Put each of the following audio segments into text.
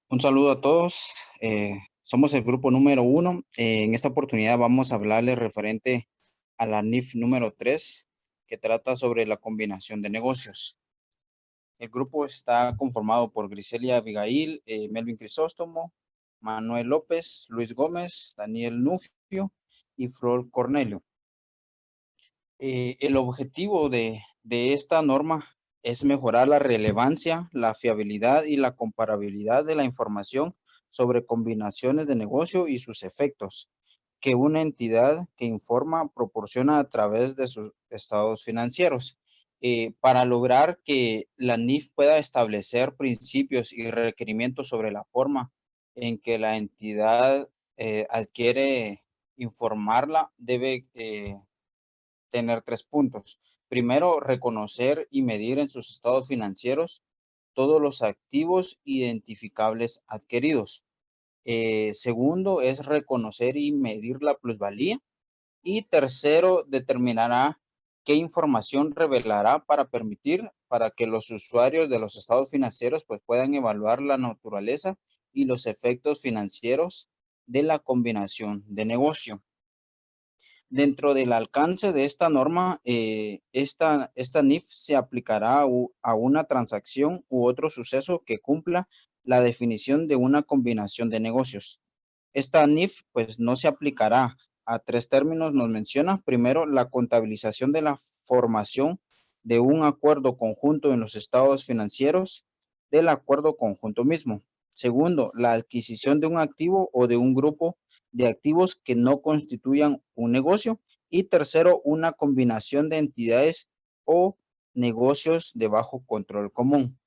Un saludo a todos. Somos el grupo número 1. En esta oportunidad vamos a hablarles referente a la NIF número 3, que trata sobre la combinación de negocios. El grupo está conformado por Griselia Abigail, Melvin Crisóstomo, Manuel López, Luis Gómez, Daniel Nufio y Flor Cornelio. El objetivo de esta norma es mejorar la relevancia, la fiabilidad y la comparabilidad de la información sobre combinaciones de negocio y sus efectos que una entidad que informa proporciona a través de sus estados financieros. Para lograr que la NIF pueda establecer principios y requerimientos sobre la forma en que la entidad adquiere informarla, debe tener 3 puntos. Primero, reconocer y medir en sus estados financieros todos los activos identificables adquiridos. Segundo, es reconocer y medir la plusvalía. Y tercero, determinará qué información revelará para que los usuarios de los estados financieros pues, puedan evaluar la naturaleza y los efectos financieros de la combinación de negocio. Dentro del alcance de esta norma, esta NIF se aplicará a una transacción u otro suceso que cumpla la definición de una combinación de negocios. Esta NIF pues no se aplicará a 3 términos, nos menciona. Primero, la contabilización de la formación de un acuerdo conjunto en los estados financieros del acuerdo conjunto mismo. Segundo, la adquisición de un activo o de un grupo de activos que no constituyan un negocio. Y tercero, una combinación de entidades o negocios de bajo control común.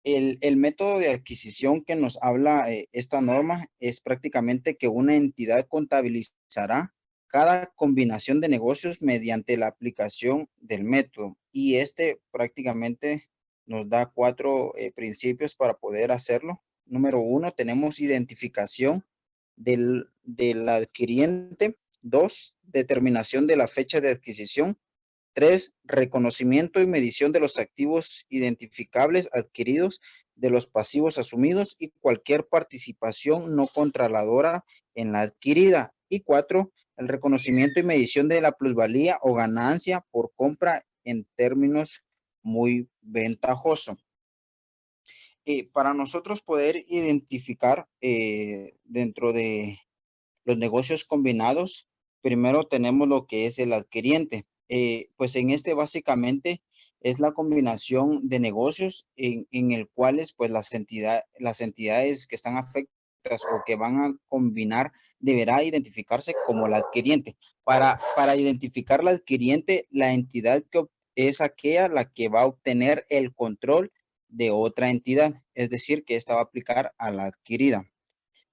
El método de adquisición que nos habla esta norma es prácticamente que una entidad contabilizará cada combinación de negocios mediante la aplicación del método. Y este prácticamente nos da 4 principios para poder hacerlo. Número 1, tenemos identificación del adquiriente. 2, determinación de la fecha de adquisición. 3, reconocimiento y medición de los activos identificables adquiridos, de los pasivos asumidos y cualquier participación no controladora en la adquirida. Y 4, el reconocimiento y medición de la plusvalía o ganancia por compra en términos muy ventajosos. Para nosotros poder identificar dentro de los negocios combinados, primero tenemos lo que es el adquiriente. Pues en este básicamente es la combinación de negocios en el cuales pues las entidades que están afectadas o que van a combinar deberá identificarse como la adquiriente. Para identificar la adquiriente, la entidad que es aquella la que va a obtener el control de otra entidad, es decir, que esta va a aplicar a la adquirida.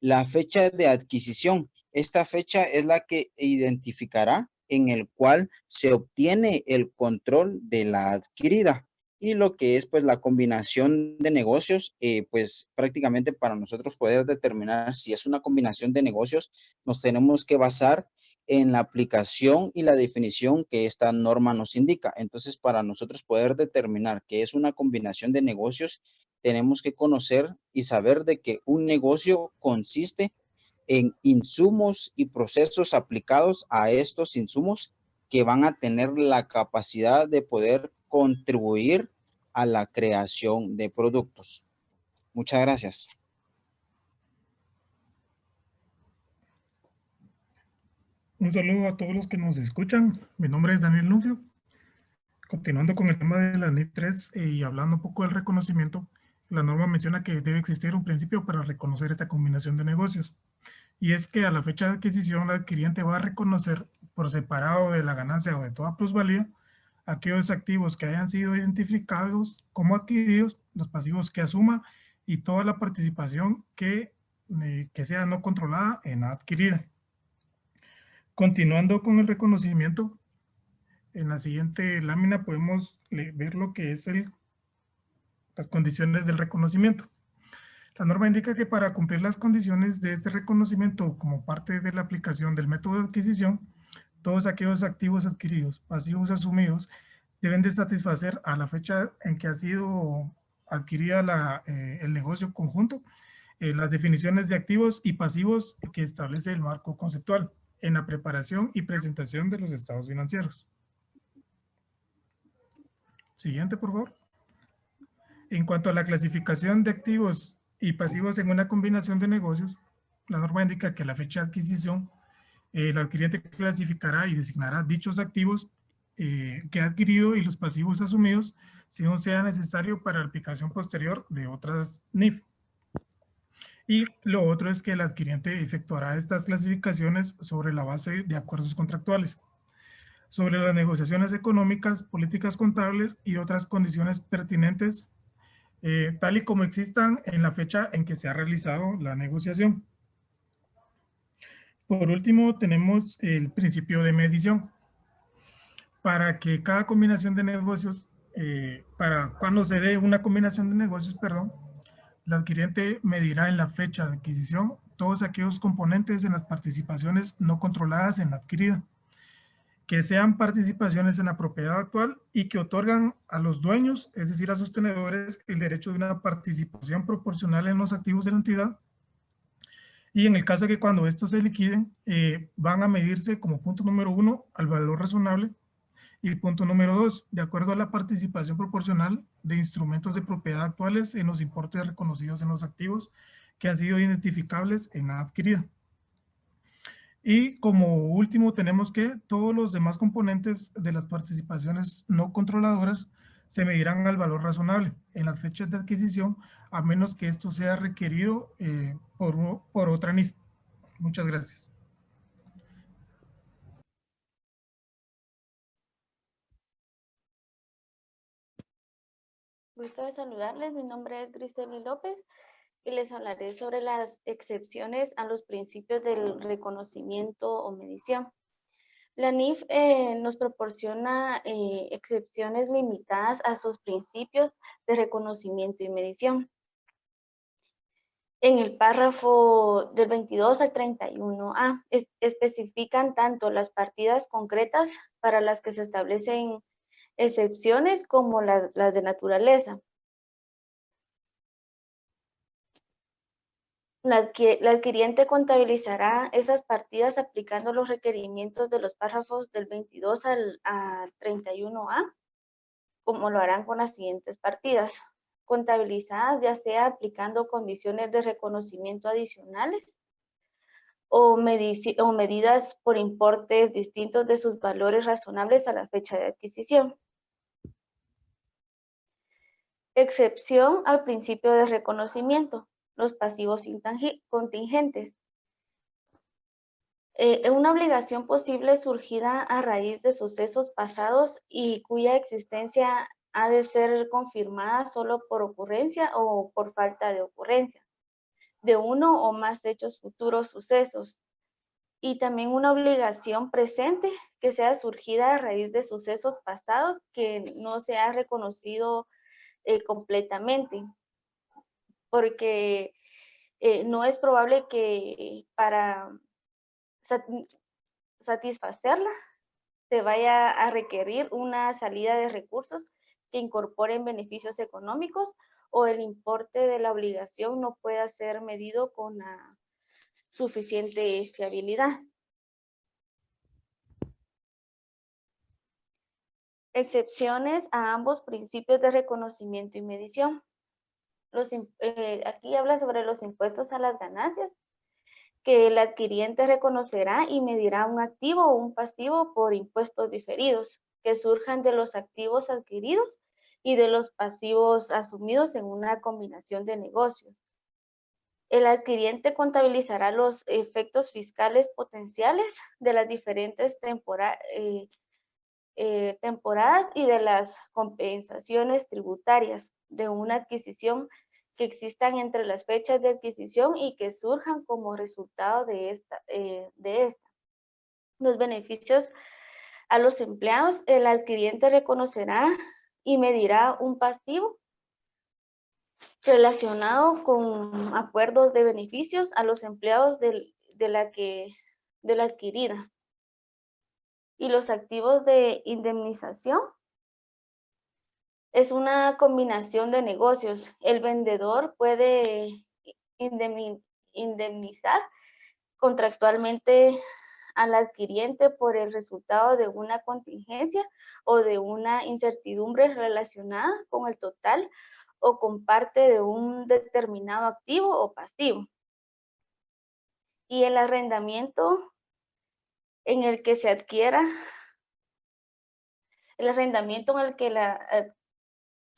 La fecha de adquisición. Esta fecha es la que identificará en el cual se obtiene el control de la adquirida. Y lo que es pues la combinación de negocios, pues prácticamente para nosotros poder determinar si es una combinación de negocios, nos tenemos que basar en la aplicación y la definición que esta norma nos indica. Entonces, para nosotros poder determinar que es una combinación de negocios, tenemos que conocer y saber de que un negocio consiste en insumos y procesos aplicados a estos insumos que van a tener la capacidad de poder contribuir a la creación de productos. Muchas gracias. Un saludo a todos los que nos escuchan. Mi nombre es Daniel Nufio. Continuando con el tema de la NIF 3 y hablando un poco del reconocimiento, la norma menciona que debe existir un principio para reconocer esta combinación de negocios. Y es que a la fecha de adquisición, la adquiriente va a reconocer por separado de la ganancia o de toda plusvalía aquellos activos que hayan sido identificados como adquiridos, los pasivos que asuma y toda la participación que sea no controlada en la adquirida. Continuando con el reconocimiento, en la siguiente lámina podemos ver lo que es las condiciones del reconocimiento. La norma indica que para cumplir las condiciones de este reconocimiento como parte de la aplicación del método de adquisición, todos aquellos activos adquiridos, pasivos asumidos, deben de satisfacer a la fecha en que ha sido adquirida el negocio conjunto, las definiciones de activos y pasivos que establece el marco conceptual en la preparación y presentación de los estados financieros. Siguiente, por favor. En cuanto a la clasificación de activos y pasivos en una combinación de negocios, la norma indica que a la fecha de adquisición, el adquiriente clasificará y designará dichos activos que ha adquirido y los pasivos asumidos, según sea necesario para la aplicación posterior de otras NIF. Y lo otro es que el adquiriente efectuará estas clasificaciones sobre la base de acuerdos contractuales, sobre las negociaciones económicas, políticas contables y otras condiciones pertinentes, tal y como existan en la fecha en que se ha realizado la negociación. Por último, tenemos el principio de medición. Para que cada combinación de negocios, para cuando se dé una combinación de negocios, perdón, el adquiriente medirá en la fecha de adquisición todos aquellos componentes en las participaciones no controladas en la adquirida, que sean participaciones en la propiedad actual y que otorgan a los dueños, es decir, a sus tenedores, el derecho de una participación proporcional en los activos de la entidad. Y en el caso de que cuando estos se liquiden, van a medirse como punto número 1 al valor razonable. Y punto número 2, de acuerdo a la participación proporcional de instrumentos de propiedad actuales en los importes reconocidos en los activos que han sido identificables en la adquirida. Y como último tenemos que todos los demás componentes de las participaciones no controladoras se medirán al valor razonable en las fechas de adquisición, a menos que esto sea requerido por otra NIF. Muchas gracias. Gusto de saludarles, mi nombre es Griseli López y les hablaré sobre las excepciones a los principios del reconocimiento o medición. La NIF nos proporciona excepciones limitadas a sus principios de reconocimiento y medición. En el párrafo del 22 al 31A especifican tanto las partidas concretas para las que se establecen excepciones como las de naturaleza. La adquiriente contabilizará esas partidas aplicando los requerimientos de los párrafos del 22 al 31A, como lo harán con las siguientes partidas, contabilizadas ya sea aplicando condiciones de reconocimiento adicionales o medidas por importes distintos de sus valores razonables a la fecha de adquisición. Excepción al principio de reconocimiento, los pasivos contingentes. Una obligación posible surgida a raíz de sucesos pasados y cuya existencia ha de ser confirmada solo por ocurrencia o por falta de ocurrencia de uno o más hechos futuros sucesos. Y también una obligación presente que sea surgida a raíz de sucesos pasados que no se ha reconocido completamente, porque no es probable que para satisfacerla se vaya a requerir una salida de recursos que incorporen beneficios económicos o el importe de la obligación no pueda ser medido con la suficiente fiabilidad. Excepciones a ambos principios de reconocimiento y medición. Aquí habla sobre los impuestos a las ganancias, que el adquiriente reconocerá y medirá un activo o un pasivo por impuestos diferidos que surjan de los activos adquiridos y de los pasivos asumidos en una combinación de negocios. El adquiriente contabilizará los efectos fiscales potenciales de las diferentes temporadas y de las compensaciones tributarias de una adquisición que existan entre las fechas de adquisición y que surjan como resultado de esta. Los beneficios a los empleados, el adquiriente reconocerá y medirá un pasivo relacionado con acuerdos de beneficios a los empleados de la adquirida. Y los activos de indemnización, Es una combinación de negocios. El vendedor puede indemnizar contractualmente al adquiriente por el resultado de una contingencia o de una incertidumbre relacionada con el total o con parte de un determinado activo o pasivo. Y el arrendamiento en el que se adquiera, el arrendamiento en el que la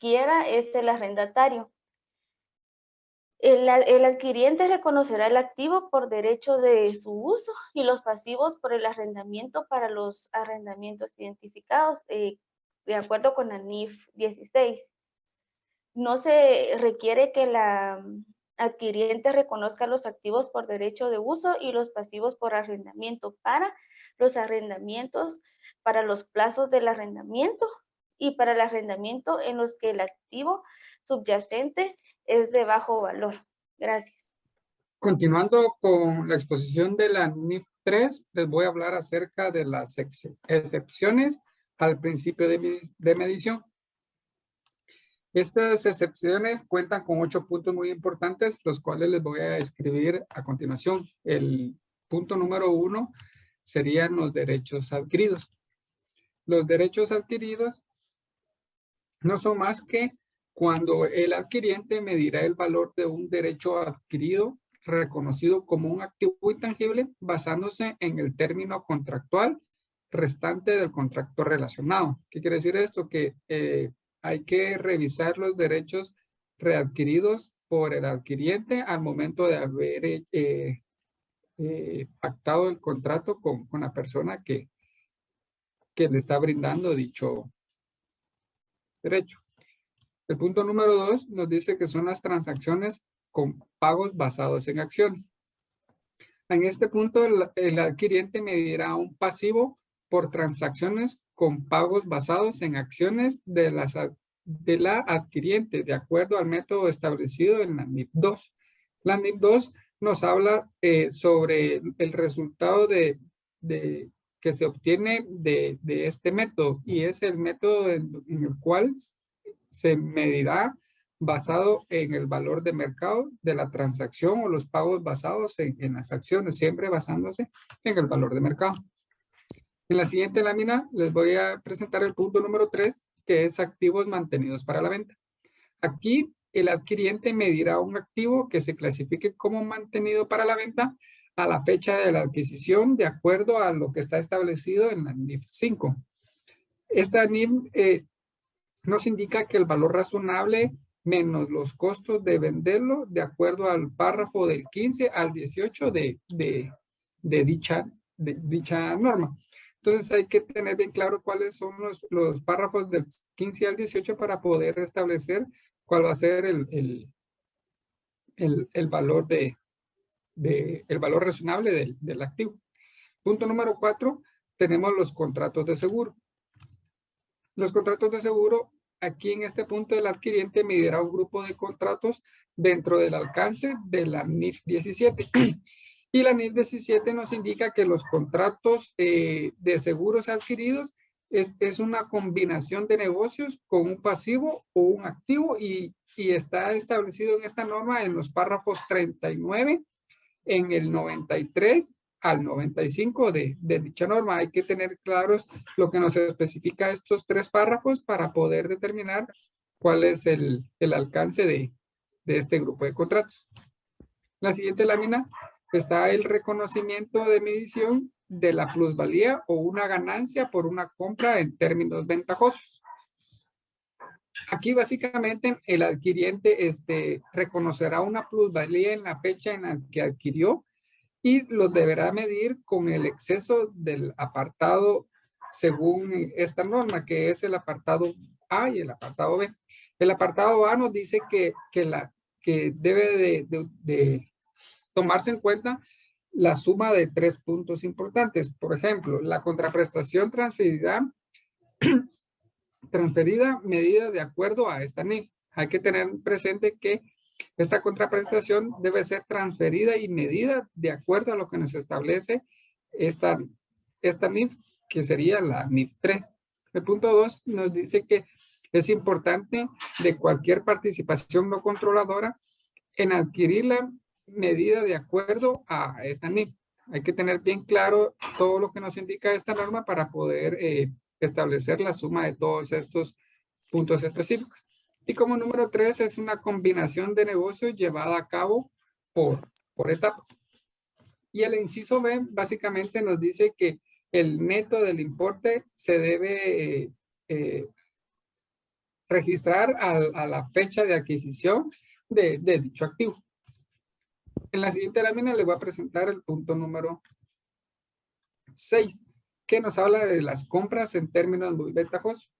adquiera es el arrendatario. El adquiriente reconocerá el activo por derecho de su uso y los pasivos por el arrendamiento para los arrendamientos identificados, de acuerdo con la NIF 16. No se requiere que la adquiriente reconozca los activos por derecho de uso y los pasivos por arrendamiento para los arrendamientos, para los plazos del arrendamiento y para el arrendamiento en los que el activo subyacente es de bajo valor. Gracias. Continuando con la exposición de la NIF 3, les voy a hablar acerca de las excepciones al principio de medición. Estas excepciones cuentan con 8 puntos muy importantes, los cuales les voy a escribir a continuación. El punto número 1 serían los derechos adquiridos. Los derechos adquiridos no son más que cuando el adquiriente medirá el valor de un derecho adquirido reconocido como un activo intangible basándose en el término contractual restante del contrato relacionado. ¿Qué quiere decir esto? Que hay que revisar los derechos readquiridos por el adquiriente al momento de haber pactado el contrato con la persona que le está brindando dicho derecho. El punto número 2 nos dice que son las transacciones con pagos basados en acciones. En este punto, el adquiriente medirá un pasivo por transacciones con pagos basados en acciones de la adquiriente, de acuerdo al método establecido en la NIF 2. La NIF 2 nos habla sobre el resultado que se obtiene de este método, y es el método en el cual se medirá basado en el valor de mercado de la transacción o los pagos basados en las acciones, siempre basándose en el valor de mercado. En la siguiente lámina les voy a presentar el punto número 3, que es activos mantenidos para la venta. Aquí el adquiriente medirá un activo que se clasifique como mantenido para la venta a la fecha de la adquisición de acuerdo a lo que está establecido en la NIF 5. Esta NIF nos indica que el valor razonable menos los costos de venderlo de acuerdo al párrafo del 15 al 18 de dicha norma. Entonces hay que tener bien claro cuáles son los párrafos del 15 al 18 para poder establecer cuál va a ser el valor el valor razonable del activo. Punto número 4, tenemos los contratos de seguro. Los contratos de seguro, aquí en este punto el adquiriente medirá un grupo de contratos dentro del alcance de la NIF 17. Y la NIF 17 nos indica que los contratos de seguros adquiridos es una combinación de negocios con un pasivo o un activo y está establecido en esta norma en los párrafos 39, en el 93 al 95 de dicha norma. Hay que tener claros lo que nos especifica estos 3 párrafos para poder determinar cuál es el alcance de este grupo de contratos. La siguiente lámina está el reconocimiento de medición de la plusvalía o una ganancia por una compra en términos ventajosos. Aquí básicamente el adquiriente reconocerá una plusvalía en la fecha en la que adquirió y lo deberá medir con el exceso del apartado según esta norma, que es el apartado A y el apartado B. El apartado A nos dice que debe de tomarse en cuenta la suma de 3 puntos importantes. Por ejemplo, la contraprestación transferida medida de acuerdo a esta NIF. Hay que tener presente que esta contraprestación debe ser transferida y medida de acuerdo a lo que nos establece esta NIF, que sería la NIF 3. El punto 2 nos dice que Es importante de cualquier participación no controladora en adquirir la medida de acuerdo a esta NIF. Hay que tener bien claro todo lo que nos indica esta norma para poder establecer la suma de todos estos puntos específicos. Y como número 3 es una combinación de negocios llevada a cabo por etapas. Y el inciso B básicamente nos dice que el neto del importe se debe registrar a la fecha de adquisición de dicho activo. En la siguiente lámina les voy a presentar el punto número 6, que nos habla de las compras en términos muy ventajosos.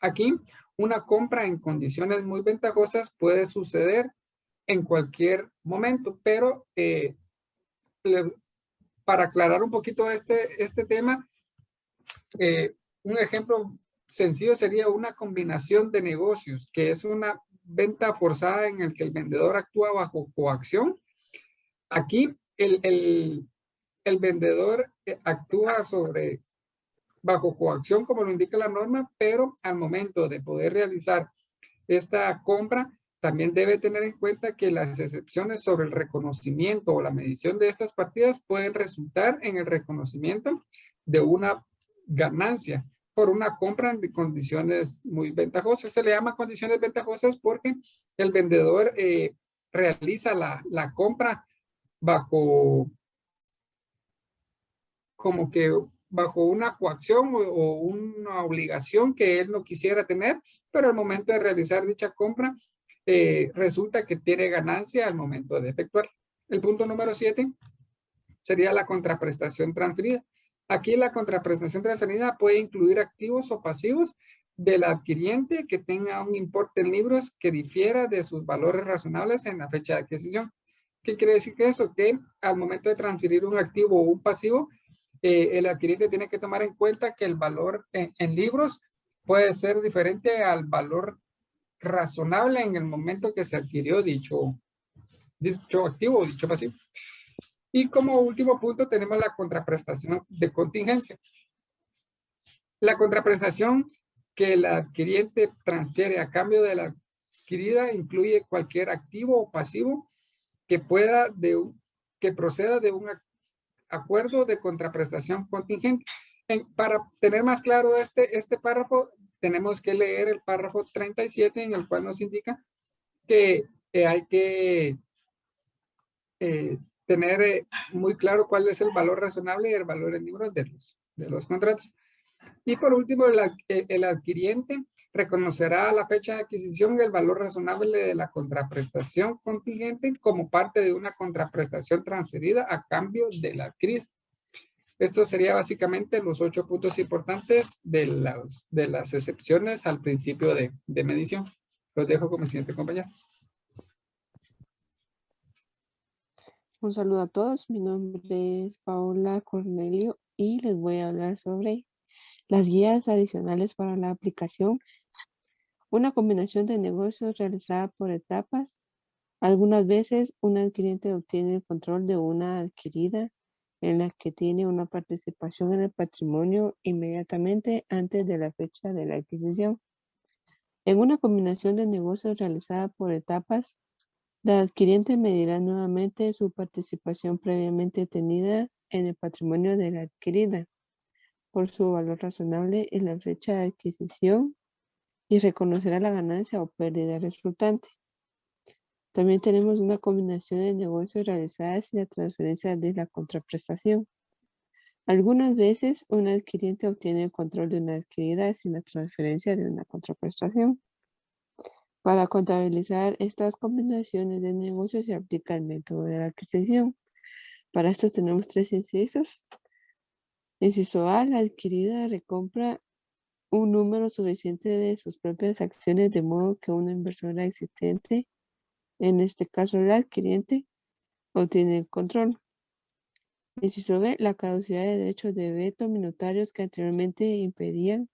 Aquí, una compra en condiciones muy ventajosas puede suceder en cualquier momento, pero para aclarar un poquito este tema, un ejemplo sencillo sería una combinación de negocios, que es una venta forzada en el que el vendedor actúa bajo coacción. Aquí el vendedor actúa bajo coacción, como lo indica la norma, pero al momento de poder realizar esta compra, también debe tener en cuenta que las excepciones sobre el reconocimiento o la medición de estas partidas pueden resultar en el reconocimiento de una ganancia por una compra en condiciones muy ventajosas. Se le llama condiciones ventajosas porque el vendedor realiza la compra bajo una coacción o una obligación que él no quisiera tener, pero al momento de realizar dicha compra, resulta que tiene ganancia al momento de efectuar. El punto número 7 sería la contraprestación transferida. Aquí la contraprestación transferida puede incluir activos o pasivos del adquiriente que tenga un importe en libros que difiera de sus valores razonables en la fecha de adquisición. ¿Qué quiere decir que eso? Que al momento de transferir un activo o un pasivo, el adquiriente tiene que tomar en cuenta que el valor en libros puede ser diferente al valor razonable en el momento que se adquirió dicho activo o dicho pasivo. Y como último punto tenemos la contraprestación de contingencia. La contraprestación que el adquiriente transfiere a cambio de la adquirida incluye cualquier activo o pasivo que proceda de un acuerdo de contraprestación contingente. Para tener más claro este párrafo, tenemos que leer el párrafo 37 en el cual nos indica que hay que tener muy claro cuál es el valor razonable y el valor en libros de los contratos. Y por último, el adquiriente reconocerá a la fecha de adquisición el valor razonable de la contraprestación contingente como parte de una contraprestación transferida a cambio de la adquirida. Esto sería básicamente los 8 puntos importantes de las excepciones al principio de medición. Los dejo con mi siguiente compañero. Un saludo a todos, mi nombre es Paola Cornelio y les voy a hablar sobre las guías adicionales para la aplicación. Una combinación de negocios realizada por etapas. Algunas veces un adquiriente obtiene el control de una adquirida en la que tiene una participación en el patrimonio inmediatamente antes de la fecha de la adquisición. En una combinación de negocios realizada por etapas, la adquiriente medirá nuevamente su participación previamente tenida en el patrimonio de la adquirida por su valor razonable en la fecha de adquisición y reconocerá la ganancia o pérdida resultante. También tenemos una combinación de negocios realizadas y la transferencia de la contraprestación. Algunas veces un adquiriente obtiene el control de una adquirida sin la transferencia de una contraprestación. Para contabilizar estas combinaciones de negocios se aplica el método de la adquisición. Para esto tenemos 3 incisos. Inciso A, la adquirida recompra un número suficiente de sus propias acciones de modo que una inversora existente, en este caso el adquiriente, obtiene el control. Inciso B, la caducidad de derechos de veto minutarios que anteriormente impedían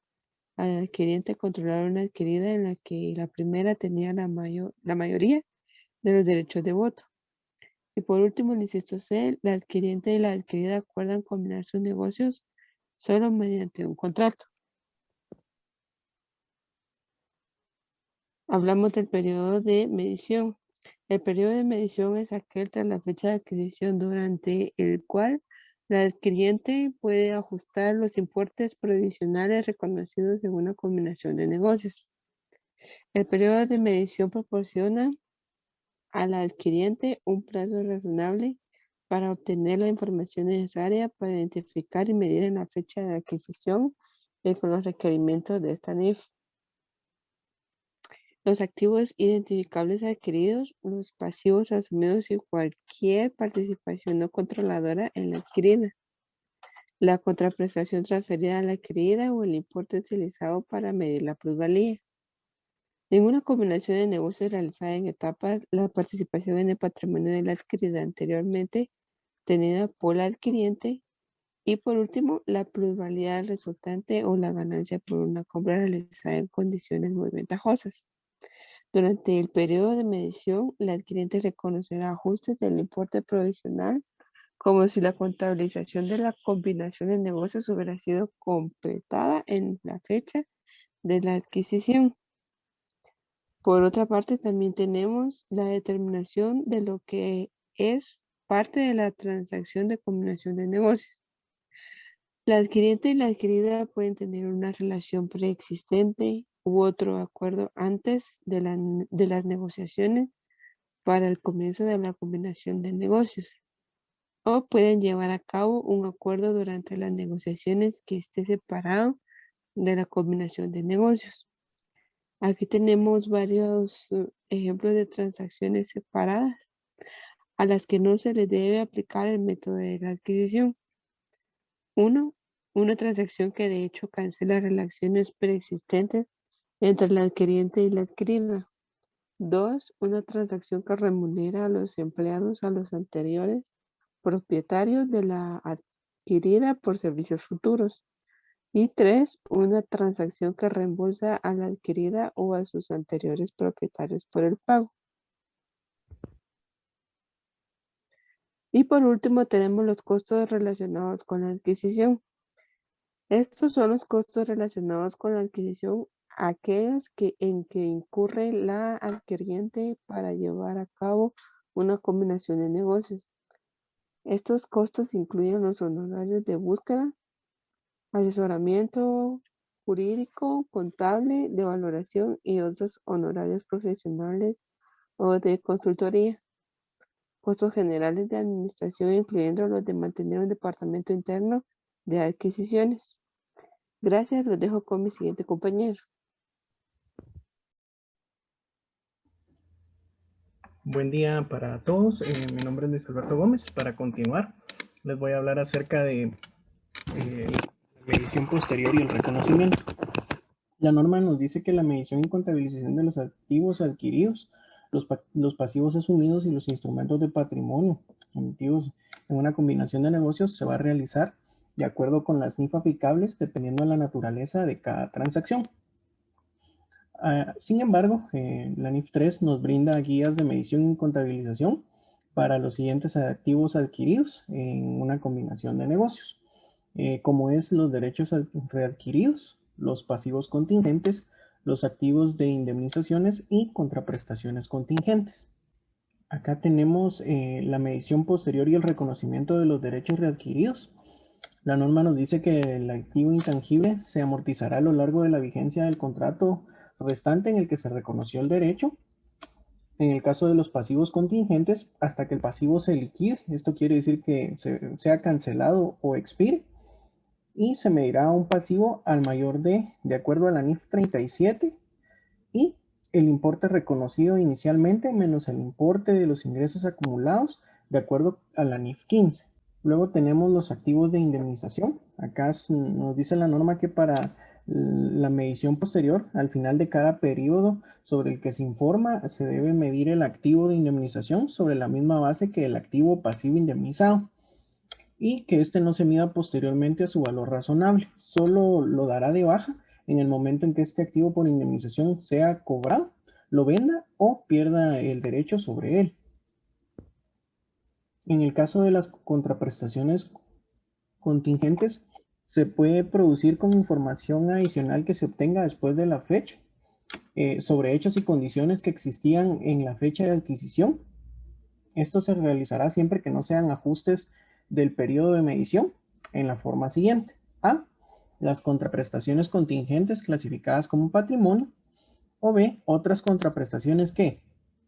al adquiriente controlar una adquirida en la que la primera tenía la mayoría de los derechos de voto. Y por último, el inciso C, la adquiriente y la adquirida acuerdan combinar sus negocios solo mediante un contrato. Hablamos del periodo de medición. El periodo de medición es aquel tras la fecha de adquisición durante el cual el adquiriente puede ajustar los importes provisionales reconocidos en una combinación de negocios. El periodo de medición proporciona al adquiriente un plazo razonable para obtener la información necesaria para identificar y medir en la fecha de adquisición con los requerimientos de esta NIF. Los activos identificables adquiridos, los pasivos asumidos y cualquier participación no controladora en la adquirida, la contraprestación transferida a la adquirida o el importe utilizado para medir la plusvalía. En una combinación de negocios realizada en etapas, la participación en el patrimonio de la adquirida anteriormente tenida por la adquiriente y por último, la plusvalía resultante o la ganancia por una compra realizada en condiciones muy ventajosas. Durante el periodo de medición, la adquiriente reconocerá ajustes del importe provisional como si la contabilización de la combinación de negocios hubiera sido completada en la fecha de la adquisición. Por otra parte, también tenemos la determinación de lo que es parte de la transacción de combinación de negocios. La adquiriente y la adquirida pueden tener una relación preexistente u otro acuerdo antes de las negociaciones para el comienzo de la combinación de negocios, o pueden llevar a cabo un acuerdo durante las negociaciones que esté separado de la combinación de negocios. Aquí tenemos varios ejemplos de transacciones separadas a las que no se les debe aplicar el método de la adquisición. 1. Una transacción que de hecho cancela relaciones preexistentes entre la adquiriente y la adquirida. 2. Una transacción que remunera a los empleados a los anteriores propietarios de la adquirida por servicios futuros. Y 3. Una transacción que reembolsa a la adquirida o a sus anteriores propietarios por el pago. Y por último tenemos los costos relacionados con la adquisición. Estos son los costos relacionados con la adquisición, aquellos en que incurre la adquiriente para llevar a cabo una combinación de negocios. Estos costos incluyen los honorarios de búsqueda, asesoramiento jurídico, contable, de valoración y otros honorarios profesionales o de consultoría. Costos generales de administración, incluyendo los de mantener un departamento interno de adquisiciones. Gracias, los dejo con mi siguiente compañero. Buen día para todos. Mi nombre es Luis Alberto Gómez. Para continuar, les voy a hablar acerca de la medición posterior y el reconocimiento. La norma nos dice que la medición y contabilización de los activos adquiridos, los pasivos asumidos y los instrumentos de patrimonio emitidos en una combinación de negocios se va a realizar de acuerdo con las NIF aplicables dependiendo de la naturaleza de cada transacción. Sin embargo, la NIF 3 nos brinda guías de medición y contabilización para los siguientes activos adquiridos en una combinación de negocios, como es los derechos readquiridos, los pasivos contingentes, los activos de indemnizaciones y contraprestaciones contingentes. Acá tenemos la medición posterior y el reconocimiento de los derechos readquiridos. La norma nos dice que el activo intangible se amortizará a lo largo de la vigencia del contrato restante en el que se reconoció el derecho. En el caso de los pasivos contingentes, hasta que el pasivo se liquide, esto quiere decir que sea cancelado o expire, y se medirá un pasivo al mayor de acuerdo a la NIF 37, y el importe reconocido inicialmente menos el importe de los ingresos acumulados de acuerdo a la NIF 15. Luego tenemos los activos de indemnización. Acá nos dice la norma que para la medición posterior, al final de cada periodo sobre el que se informa, se debe medir el activo de indemnización sobre la misma base que el activo pasivo indemnizado y que este no se mida posteriormente a su valor razonable. Solo lo dará de baja en el momento en que este activo por indemnización sea cobrado, lo venda o pierda el derecho sobre él. En el caso de las contraprestaciones contingentes, se puede producir con información adicional que se obtenga después de la fecha. sobre hechos y condiciones que existían en la fecha de adquisición. Esto se realizará siempre que no sean ajustes del periodo de medición en la forma siguiente. A, las contraprestaciones contingentes clasificadas como patrimonio. O B, otras contraprestaciones que,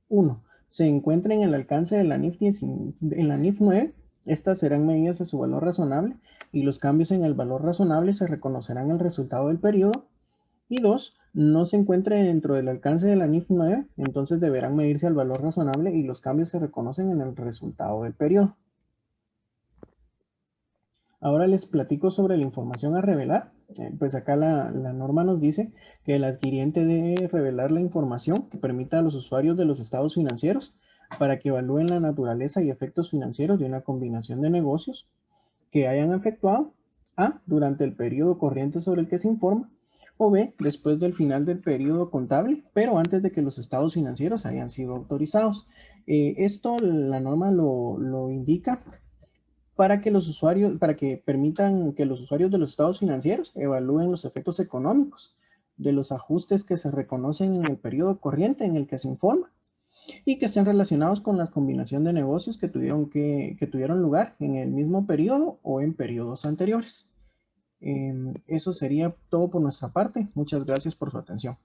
1, se encuentren en el alcance de la NIF 9. Estas serán medidas a su valor razonable y los cambios en el valor razonable se reconocerán en el resultado del periodo. Y 2, no se encuentre dentro del alcance de la NIF 9, entonces deberán medirse al valor razonable y los cambios se reconocen en el resultado del periodo. Ahora les platico sobre la información a revelar. Pues acá la norma nos dice que el adquiriente debe revelar la información que permita a los usuarios de los estados financieros para que evalúen la naturaleza y efectos financieros de una combinación de negocios que hayan efectuado, A, durante el periodo corriente sobre el que se informa, o B, después del final del periodo contable, pero antes de que los estados financieros hayan sido autorizados. Esto la norma lo indica para que permitan que los usuarios de los estados financieros evalúen los efectos económicos de los ajustes que se reconocen en el periodo corriente en el que se informa y que estén relacionados con la combinación de negocios que tuvieron lugar en el mismo periodo o en periodos anteriores. Eso sería todo por nuestra parte. Muchas gracias por su atención.